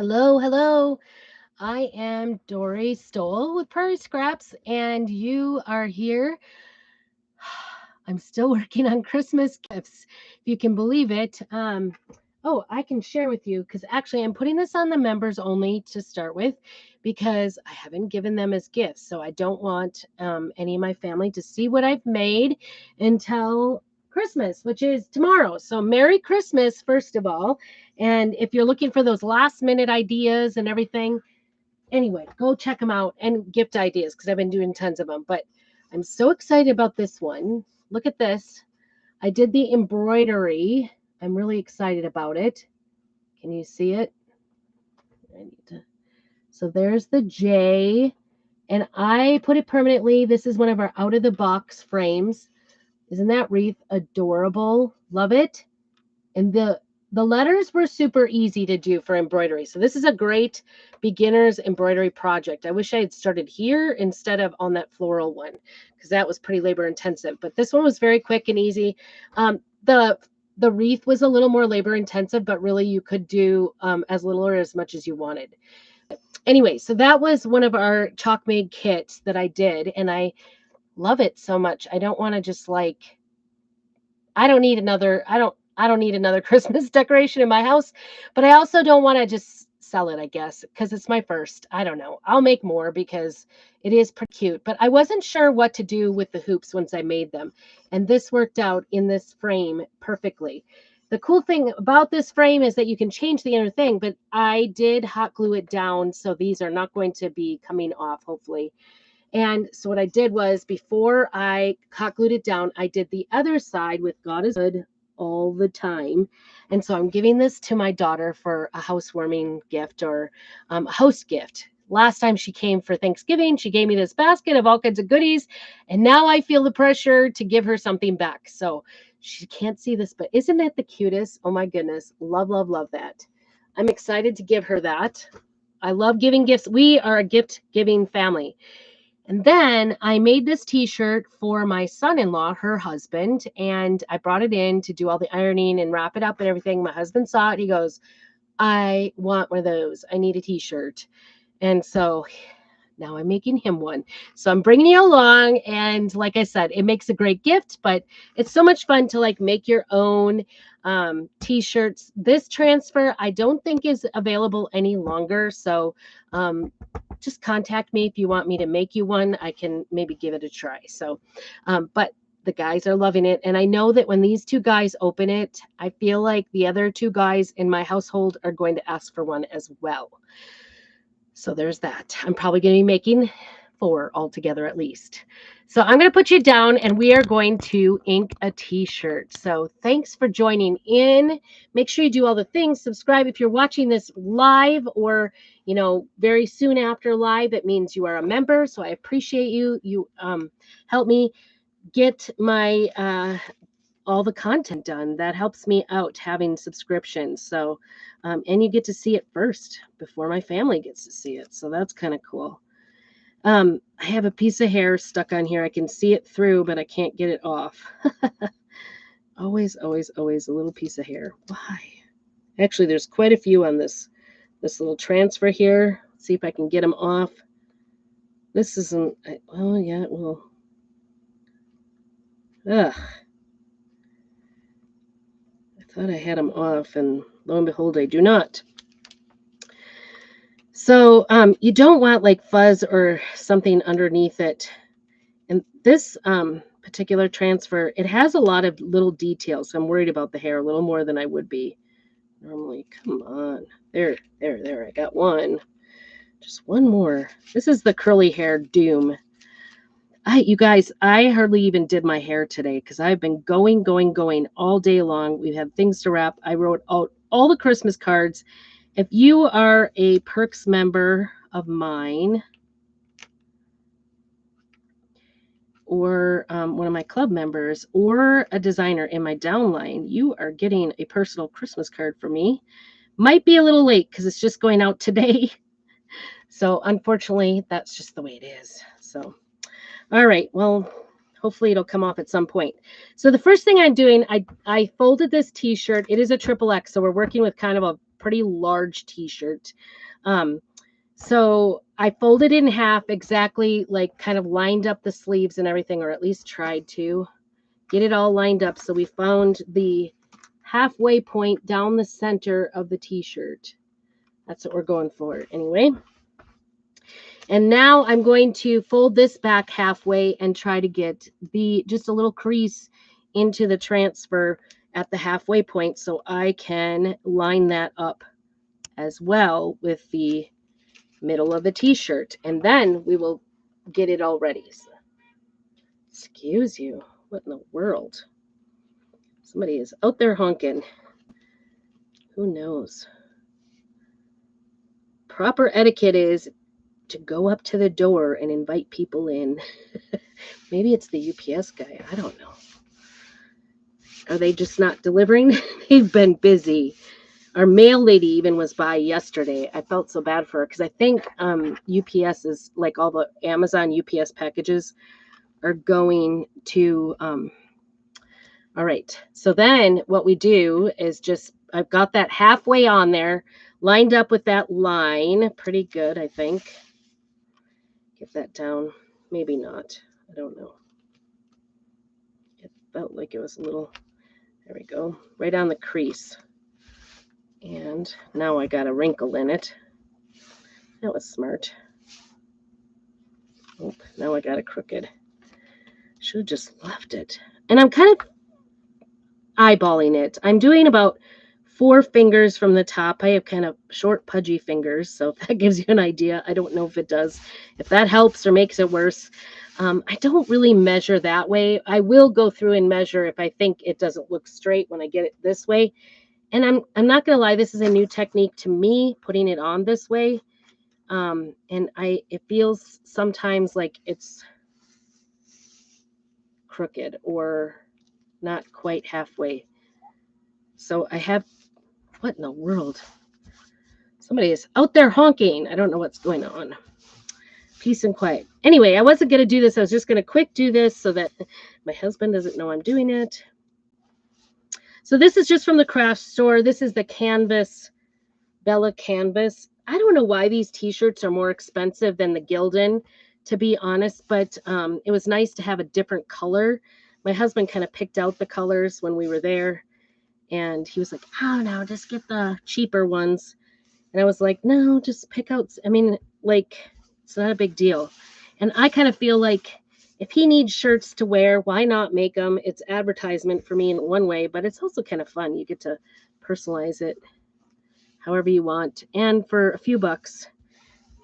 Hello, hello. I am Dory Stoll with Prairie Scraps, and you are here. I'm still working on Christmas gifts, if you can believe it. Oh, I can share with you because actually I'm putting this on the members only to start with because I haven't given them as gifts. So I don't want any of my family to see what I've made until Christmas, which is tomorrow. So Merry Christmas, first of all. And if you're looking for those last minute ideas and everything, anyway, go check them out and gift ideas because I've been doing tons of them. But I'm so excited about this one. Look at this. I did the embroidery. I'm really excited about it. Can you see it? So there's the J, and I put it permanently. This is one of our out of the box frames. Isn't that wreath adorable? Love it. And the letters were super easy to do for embroidery. So this is a great beginner's embroidery project. I wish I had started here instead of on that floral one because that was pretty labor intensive. But this one was very quick and easy. The wreath was a little more labor intensive, but really you could do as little or as much as you wanted. Anyway, so that was one of our chalk made kits that I did, and I love it so much. I don't want to just like I don't need another Christmas decoration in my house, but I also don't want to just sell it, I guess, because it's my first. I don't know. I'll make more because it is pretty cute, but I wasn't sure what to do with the hoops once I made them. And this worked out in this frame perfectly. The cool thing about this frame is that you can change the inner thing, but I did hot glue it down, so these are not going to be coming off, hopefully. And so what I did was before I hot glued it down, I did the other side with God is good all the time. And so I'm giving this to my daughter for a housewarming gift or a host gift. Last time she came for Thanksgiving, she gave me this basket of all kinds of goodies. And now I feel the pressure to give her something back. So she can't see this, but isn't that the cutest? Oh my goodness. Love, love, love that. I'm excited to give her that. I love giving gifts. We are a gift giving family. And then I made this t-shirt for my son-in-law, her husband, and I brought it in to do all the ironing and wrap it up and everything. My husband saw it. He goes, I want one of those. I need a t-shirt. And so now I'm making him one. So I'm bringing you along. And like I said, it makes a great gift, but it's so much fun to like make your own t-shirts. This transfer, I don't think is available any longer. So just contact me if you want me to make you one. I can maybe give it a try. So, but the guys are loving it. And I know that when these two guys open it, I feel like the other two guys in my household are going to ask for one as well. So there's that. I'm probably going to be making 4 altogether at least. So I'm going to put you down and we are going to ink a t-shirt. So thanks for joining in. Make sure you do all the things. Subscribe if you're watching this live or, very soon after live. It means you are a member. So I appreciate you. You help me get my all the content done. That helps me out having subscriptions. So, and you get to see it first before my family gets to see it. So that's kind of cool. I have a piece of hair stuck on here. I can see it through, but I can't get it off. Always, always, always a little piece of hair. Why? Actually, there's quite a few on this little transfer here. Let's see if I can get them off. This isn't, well, yeah, it will. Ugh. I thought I had them off, and lo and behold, I do not. So you don't want like fuzz or something underneath it. And this particular transfer, it has a lot of little details. So I'm worried about the hair a little more than I would be normally. Come on. There. I got one. Just one more. This is the curly hair doom. You guys, I hardly even did my hair today because I've been going all day long. We've had things to wrap. I wrote out all the Christmas cards. If you are a Perks member of mine or one of my club members or a designer in my downline, you are getting a personal Christmas card from me. Might be a little late because it's just going out today. So unfortunately, that's just the way it is. So, all right. Well, hopefully it'll come off at some point. So the first thing I'm doing, I folded this t-shirt. It is a XXX, so we're working with kind of a pretty large t-shirt. So I folded in half exactly, like kind of lined up the sleeves and everything, or at least tried to get it all lined up. So we found the halfway point down the center of the t-shirt. That's what we're going for anyway. And now I'm going to fold this back halfway and try to get just a little crease into the transfer at the halfway point so I can line that up as well with the middle of the t-shirt. And then we will get it all ready. So, excuse you. What in the world? Somebody is out there honking. Who knows? Proper etiquette is to go up to the door and invite people in. Maybe it's the UPS guy. I don't know. Are they just not delivering? They've been busy. Our mail lady even was by yesterday. I felt so bad for her because I think UPS is like all the Amazon UPS packages are going to. All right. So then what we do is just, I've got that halfway on there, lined up with that line. Pretty good, I think. Get that down. Maybe not. I don't know. It felt like it was a little, there we go, right on the crease. And now I got a wrinkle in it. That was smart. Oh, now I got a crooked. Should have just left it. And I'm kind of eyeballing it. I'm doing about 4 fingers from the top. I have kind of short, pudgy fingers, so if that gives you an idea, I don't know if it does. If that helps or makes it worse. I don't really measure that way. I will go through and measure if I think it doesn't look straight when I get it this way. And I'm not gonna lie, this is a new technique to me, putting it on this way. And it feels sometimes like it's crooked or not quite halfway. So I have, what in the world? Somebody is out there honking. I don't know what's going on. Peace and quiet. Anyway, I wasn't gonna do this. I was just gonna quick do this so that my husband doesn't know I'm doing it. So this is just from the craft store. This is the canvas, Bella canvas. I don't know why these t-shirts are more expensive than the Gildan, to be honest, but it was nice to have a different color. My husband kind of picked out the colors when we were there, and he was like, oh, no, just get the cheaper ones. And I was like, no, just pick out, I mean, like, it's not a big deal. And I kind of feel like if he needs shirts to wear, why not make them? It's advertisement for me in one way, but it's also kind of fun. You get to personalize it however you want. And for a few bucks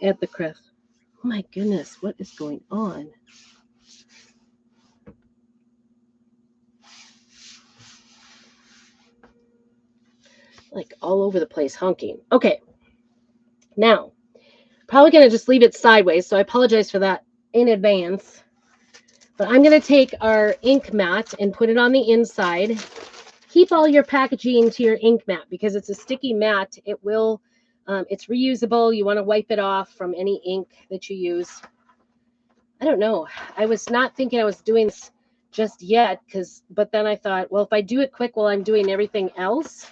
at the craft. Oh my goodness, what is going on? Like all over the place honking. Okay. Now, probably going to just leave it sideways, so I apologize for that in advance. But I'm going to take our ink mat and put it on the inside. Keep all your packaging to your ink mat because it's a sticky mat. It will, it's reusable. You want to wipe it off from any ink that you use. I don't know. I was not thinking I was doing this just yet, but then I thought, well, if I do it quick while I'm doing everything else,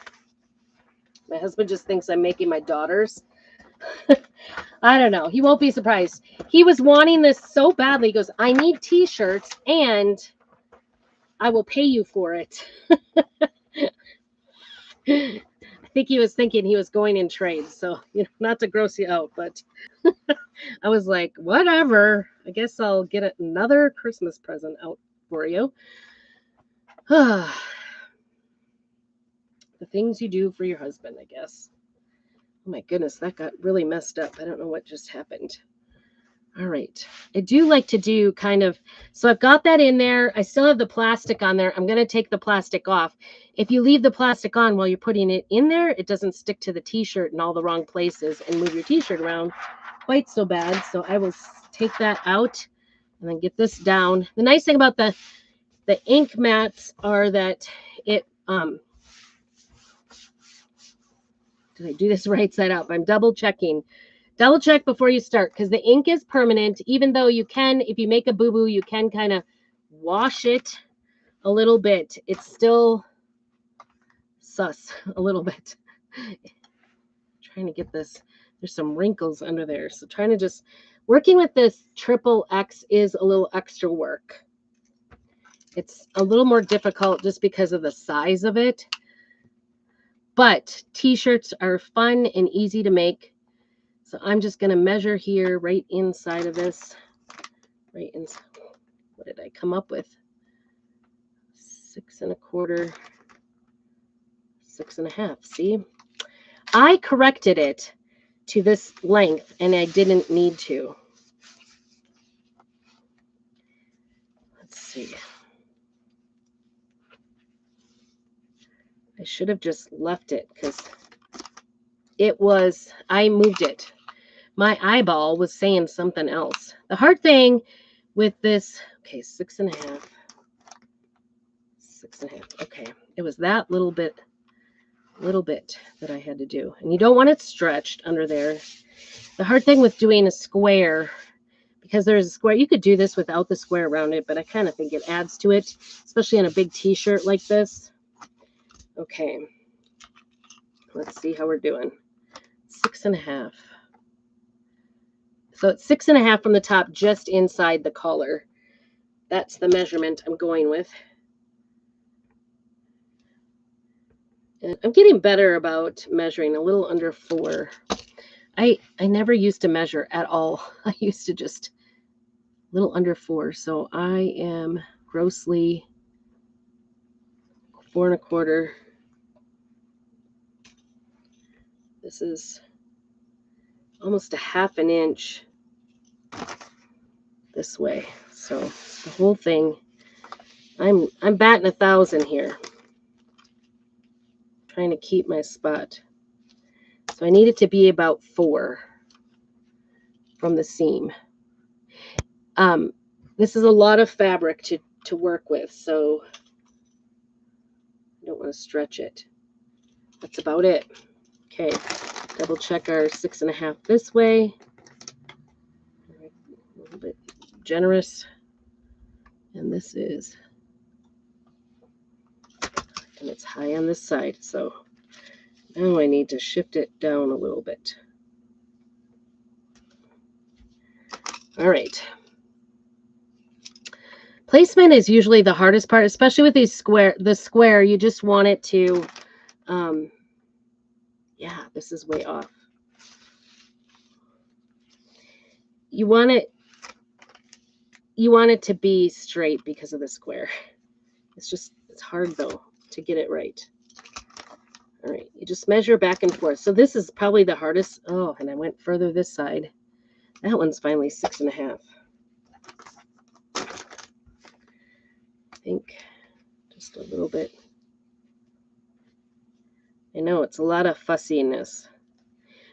my husband just thinks I'm making my daughters. I don't know. He won't be surprised. He was wanting this so badly. He goes, I need t-shirts and I will pay you for it. I think he was thinking he was going in trade. So, not to gross you out, but I was like, whatever. I guess I'll get another Christmas present out for you. The things you do for your husband, I guess. Oh my goodness, that got really messed up. I don't know what just happened. All right. I do like to do kind of, so I've got that in there. I still have the plastic on there. I'm going to take the plastic off. If you leave the plastic on while you're putting it in there, it doesn't stick to the t-shirt in all the wrong places and move your t-shirt around quite so bad. So I will take that out and then get this down. The nice thing about the ink mats are that it, did I do this right side up? I'm double checking. Double check before you start because the ink is permanent. Even though you can, if you make a boo-boo, you can kind of wash it a little bit. It's still sus a little bit. trying to get this. There's some wrinkles under there. So trying to just, working with this triple X is a little extra work. It's a little more difficult just because of the size of it. But t-shirts are fun and easy to make. So I'm just going to measure here right inside of this. Right inside. What did I come up with? 6 1/4, 6 1/2. See? I corrected it to this length and I didn't need to. Let's see. I should have just left it because I moved it. My eyeball was saying something else. The hard thing with this, okay, 6 1/2. 6 1/2. Okay. It was that little bit that I had to do. And you don't want it stretched under there. The hard thing with doing a square, because there's a square, you could do this without the square around it, but I kind of think it adds to it, especially on a big t-shirt like this. Okay. Let's see how we're doing. 6 1/2. So it's 6 1/2 from the top, just inside the collar. That's the measurement I'm going with. And I'm getting better about measuring, a little under 4. I never used to measure at all. I used to just a little under 4. So I am grossly 4 1/4. This is almost a 1/2 inch this way. So the whole thing, I'm batting 1,000 here. Trying to keep my spot. So I need it to be about 4 from the seam. This is a lot of fabric to work with, so I don't want to stretch it. That's about it. Okay, double check our 6 1/2 this way. A little bit generous. And this is, and it's high on this side, so now I need to shift it down a little bit. All right. Placement is usually the hardest part, especially with these the square, you just want it to, yeah, this is way off. You want it to be straight because of the square. It's hard though to get it right. All right, you just measure back and forth. So this is probably the hardest. Oh, and I went further this side. That one's finally 6 1/2. I think just a little bit. I know it's a lot of fussiness,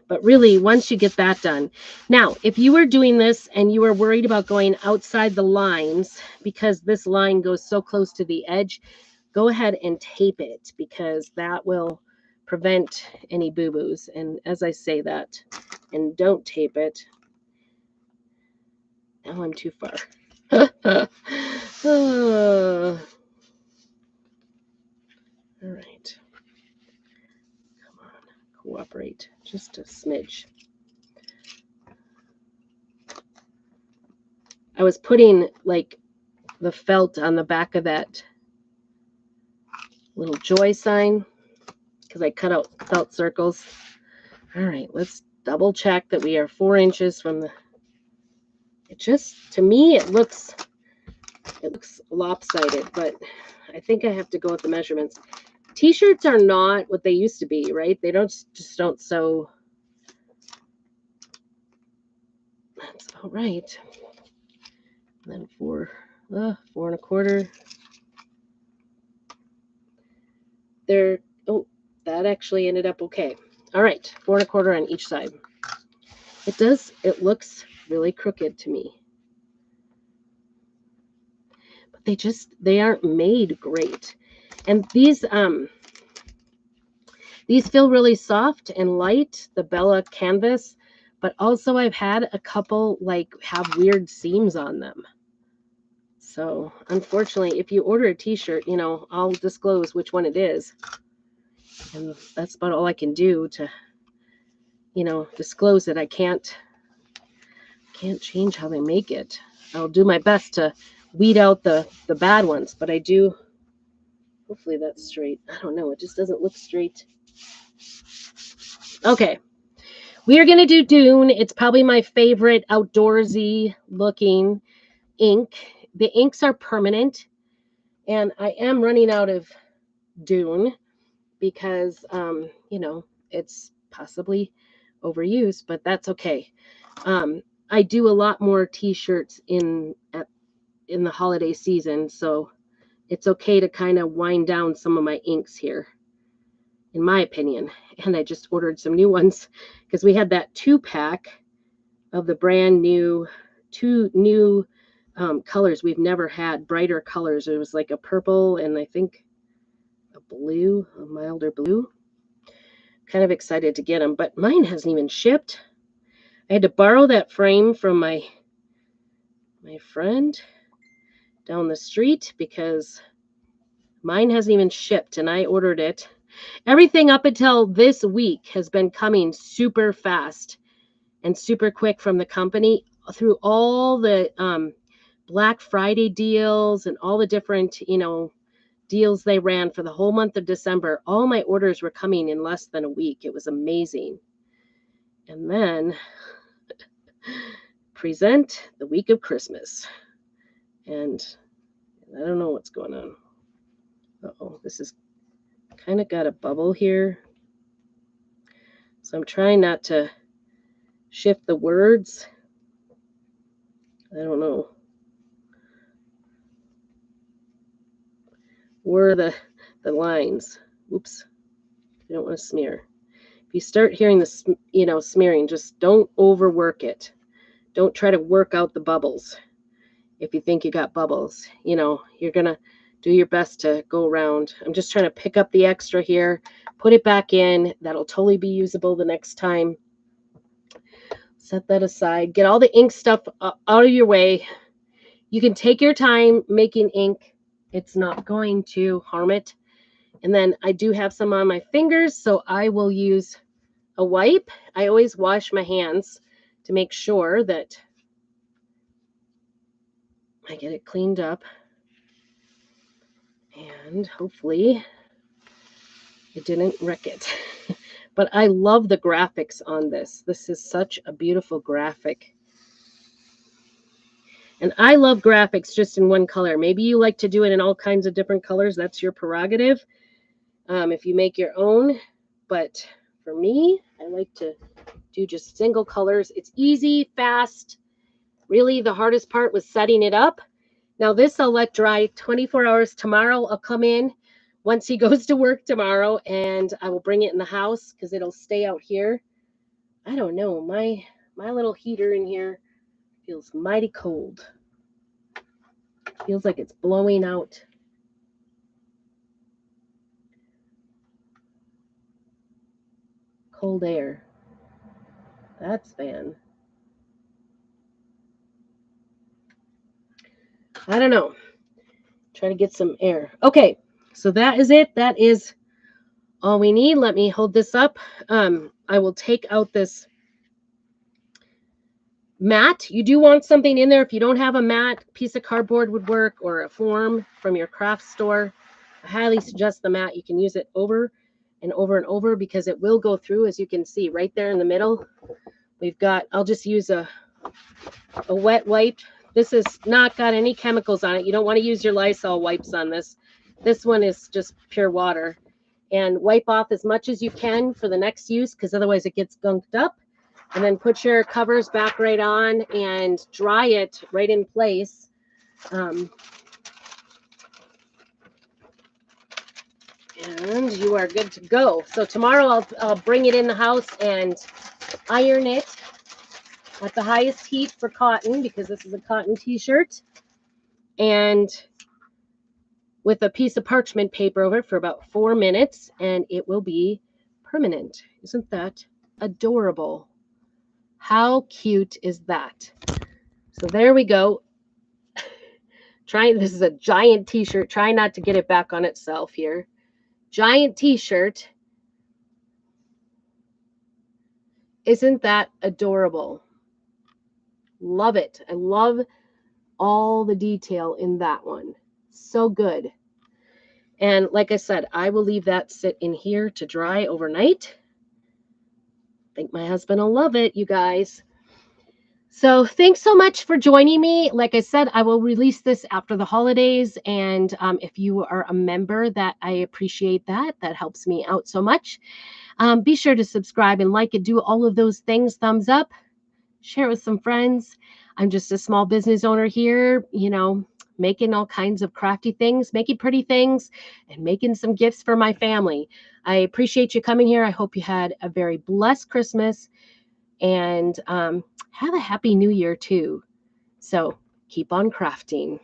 but really once you get that done. Now, if you were doing this and you were worried about going outside the lines because this line goes so close to the edge, go ahead and tape it because that will prevent any boo-boos. And as I say that, and don't tape it. Now I'm too far. All right. Come on, cooperate. Just a smidge. I was putting like the felt on the back of that little joy sign because I cut out felt circles. All right, let's double check that we are 4 inches from the, it just, to me, it looks lopsided, but I think I have to go with the measurements. T-shirts are not what they used to be, right? They just don't sew. That's about right. And then 4 1/4. There, oh, that actually ended up okay. All right, 4 1/4 on each side. It looks really crooked to me. But they aren't made great. And these feel really soft and light, the Bella canvas, but also I've had a couple like have weird seams on them. So unfortunately, if you order a t-shirt, you know, I'll disclose which one it is. And that's about all I can do to you know, disclose it. I can't change how they make it. I'll do my best to weed out the bad ones, but I do. Hopefully that's straight. I don't know. It just doesn't look straight. Okay. We are going to do Dune. It's probably my favorite outdoorsy looking ink. The inks are permanent, and I am running out of Dune because, you know, it's possibly overused, but that's okay. I do a lot more t-shirts in the holiday season, so it's okay to kind of wind down some of my inks here, in my opinion. And I just ordered some new ones because we had that 2-pack of the brand new, 2 new colors we've never had, brighter colors. It was like a purple and I think a blue, a milder blue. Kind of excited to get them, but mine hasn't even shipped. I had to borrow that frame from my friend down the street because mine hasn't even shipped and I ordered it. Everything up until this week has been coming super fast and super quick from the company through all the Black Friday deals and all the different, you know, deals they ran for the whole month of December. All my orders were coming in less than a week. It was amazing. And then present the week of Christmas. And I don't know what's going on. Uh-oh, this is kind of got a bubble here. So I'm trying not to shift the words. I don't know. Where are the lines? Oops. You don't want to smear. If you start hearing this, you know, smearing, just don't overwork it. Don't try to work out the bubbles. If you think you got bubbles, you know, you're going to do your best to go around. I'm just trying to pick up the extra here, put it back in. That'll totally be usable the next time. Set that aside. Get all the ink stuff out of your way. You can take your time making ink. It's not going to harm it. And then I do have some on my fingers, so I will use a wipe. I always wash my hands to make sure that I get it cleaned up. And hopefully it didn't wreck it. But I love the graphics on this. This is such a beautiful graphic. And I love graphics just in one color. Maybe you like to do it in all kinds of different colors. That's your prerogative. If you make your own. But for me, I like to do just single colors. It's easy, fast. Really, the hardest part was setting it up. Now this I'll let dry 24 hours. Tomorrow I'll come in once he goes to work tomorrow and I will bring it in the house because it'll stay out here. I don't know. My little heater in here feels mighty cold. Feels like it's blowing out. Cold air. That's fan. I don't know. Try to get some air. Okay, so that is it. That is all we need. Let me hold this up. I will take out this mat. You do want something in there. If you don't have a mat, piece of cardboard would work, or a form from your craft store. I highly suggest the mat. You can use it over and over and over because it will go through, as you can see right there in the middle. We've got, I'll just use a wet wipe. This has not got any chemicals on it. You don't want to use your Lysol wipes on this. This one is just pure water. And wipe off as much as you can for the next use because otherwise it gets gunked up. And then put your covers back right on and dry it right in place. And you are good to go. So tomorrow I'll bring it in the house and iron it at the highest heat for cotton because this is a cotton t-shirt. And with a piece of parchment paper over it for about 4 minutes and it will be permanent. Isn't that adorable? How cute is that? So there we go. This is a giant t-shirt. Try not to get it back on itself here. Giant t-shirt. Isn't that adorable? Love it. I love all the detail in that one. So good. And like I said, I will leave that sit in here to dry overnight. I think my husband will love it, you guys. So thanks so much for joining me. Like I said, I will release this after the holidays. And if you are a member, that I appreciate that. That helps me out so much. Be sure to subscribe and like it. Do all of those things. Thumbs up. Share with some friends. I'm just a small business owner here, making all kinds of crafty things, making pretty things, and making some gifts for my family. I appreciate you coming here. I hope you had a very blessed Christmas and have a happy new year too. So keep on crafting.